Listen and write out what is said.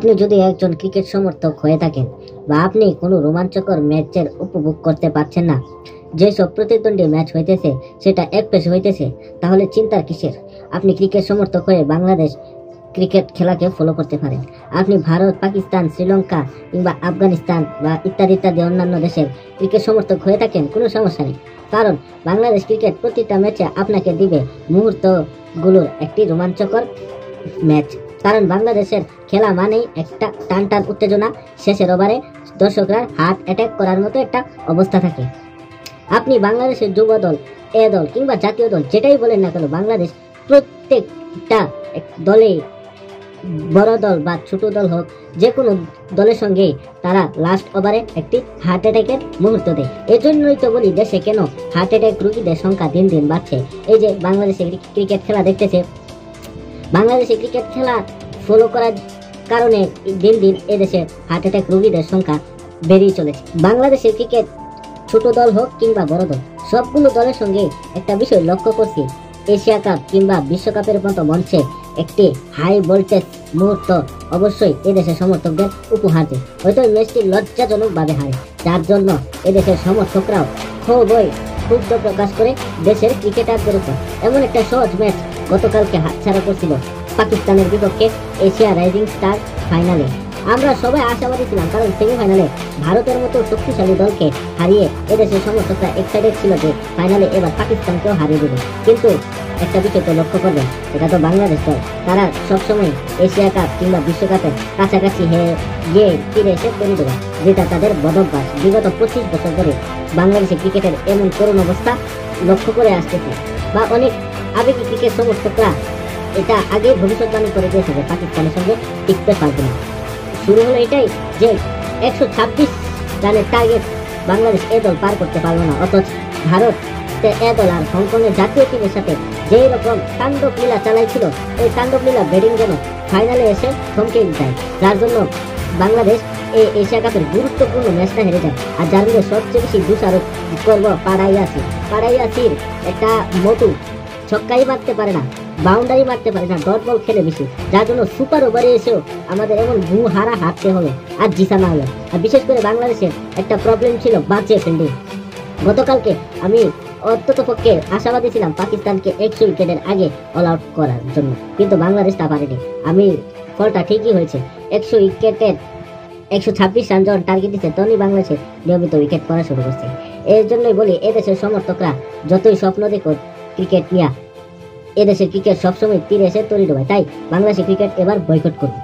আপনি যদি একজন ক্রিকেট সমর্থক হয়ে থাকেন বা আপনি কোনো রোমাঞ্চকর ম্যাচের উপভোগ করতে পারছেন না, যেসব প্রতিদ্বন্দ্বী ম্যাচ হইতেছে সেটা একপেশে হইতেছে, তাহলে চিন্তার কিসের? আপনি ক্রিকেট সমর্থক হয়ে বাংলাদেশ ক্রিকেট খেলাকে ফলো করতে পারেন। আপনি ভারত, পাকিস্তান, শ্রীলঙ্কা কিংবা আফগানিস্তান বা ইত্যাদি ইত্যাদি অন্যান্য দেশের ক্রিকেট সমর্থক হয়ে থাকেন, কোনো সমস্যা নেই। কারণ বাংলাদেশ ক্রিকেট প্রতিটা ম্যাচে আপনাকে দিবে মুহূর্তগুলোর একটি রোমাঞ্চকর ম্যাচ। কারণ বাংলাদেশের খেলা মানেই একটা টান টান উত্তেজনা, শেষের ওভারে দর্শকরা হার্ট অ্যাটাক করার মতো একটা অবস্থা থাকে। আপনি বাংলাদেশের যুব দল, এ দল কিংবা জাতীয় দল যেটাই বলেন না কেন, বাংলাদেশ প্রত্যেকটা দলে, বড় দল বা ছোট দল হোক, যে কোনো দলের সঙ্গে তারা লাস্ট ওভারে একটি হার্ট অ্যাটাকের মুহূর্ত দেয়। এজন্যই তো বলি দেশে কেন হার্ট অ্যাটাক রোগীদের সংখ্যা দিন দিন বাড়ছে। এই যে বাংলাদেশে ক্রিকেট খেলা দেখতেছে, বাংলাদেশে ক্রিকেট খেলা ফলো করার কারণে দিন দিন এদেশে হার্ট অ্যাটাক রোগীদের সংখ্যা বেড়েই চলেছে। বাংলাদেশের ক্রিকেট ছোট দল হোক কিংবা বড় দল, সবগুলো দলের সঙ্গে একটা বিষয় লক্ষ্য করছি, এশিয়া কাপ কিংবা বিশ্বকাপের মতো মঞ্চে একটি হাই ভোল্টেজ মুহূর্ত অবশ্যই এদেশের সমর্থকদের উপহার দেয়। হয়তো ম্যাচটি লজ্জাজনকভাবে হারে, যার জন্য এদেশের সমর্থকরাও খুবই ক্ষুব্ধ প্রকাশ করে দেশের ক্রিকেটারদের উপর। এমন একটা সহজ ম্যাচ গতকালকে হাতছাড়া করছিল পাকিস্তানের বিপক্ষে এশিয়া রাইজিং স্টার ফাইনালে। আমরা সবাই আশাবাদী ছিলাম, কারণ সেমিফাইনালে ভারতের মতো শক্তিশালী দলকে হারিয়ে এদেশের সমর্থকরা এক্সাইটেড ছিল যে ফাইনালে এবার পাকিস্তানকেও হারিয়ে দেবে। কিন্তু একটা বিষয় তো লক্ষ্য করবেন, এটা তো বাংলাদেশ দল, তারা সবসময় এশিয়া কাপ কিংবা বিশ্বকাপের কাছাকাছি গিয়ে ফিরে এসে তৈরি দেবে, যেটা তাদের বদভ্যাস। বিগত 25 বছর ধরে বাংলাদেশের ক্রিকেটের এমন করুণ অবস্থা লক্ষ্য করে আসতেছে, বা অনেক আবেগী ক্রিকেট সমর্থকরা এটা আগে ভবিষ্যৎবাণী করে দিয়েছে যে পাকিস্তানের সঙ্গে টিকতে পারবে না। শুরু হলো এটাই যে 126 রানের টার্গেট বাংলাদেশ এ দল পার করতে পারলো না, অথচ ভারত এ দল আর হংকংয়ের জাতীয় টিমের সাথে যেই রকম তাণ্ডব লীলা চালাইছিল, এই তাণ্ডব লীলা ব্যাটিং যেন ফাইনালে এসে থমকে যায়, যার জন্য বাংলাদেশ এই এশিয়া কাপের গুরুত্বপূর্ণ ম্যাচটা হেরে যায়। আর যার মধ্যে সবচেয়ে বেশি দোষারোপ করবো পাড়াইয়াসির একটা মোটু ছক্কাই মারতে পারে না, বাউন্ডারি মারতে পারে না, ডট বল খেলে বেশি, যার জন্য সুপার ওভারে এসেও আমাদের এমন হারা হারতে হলো আর জিতা না হলো। আর বিশেষ করে বাংলাদেশের একটা প্রবলেম ছিল বাজে ফিল্ডিং। গতকালকে আমি অন্তত পক্ষে আশাবাদী ছিলাম পাকিস্তানকে 100 উইকেটের আগে অল আউট করার জন্য, কিন্তু বাংলাদেশ তা পারেনি। আমি ফলটা ঠিকই হয়েছে, 100 উইকেটের 126 রান যখন টার্গেট দিচ্ছে, তখনই বাংলাদেশের নিয়মিত উইকেট পড়া শুরু করছে। এর জন্যই বলি, এদেশের সমর্থকরা যতই স্বপ্ন দেখো ক্রিকেট নিয়ে, এদেশের ক্রিকেট সবসময় তীরে এসে তৈরি ডোবায়। তাই বাংলাদেশের ক্রিকেট এবার বয়কট করবে।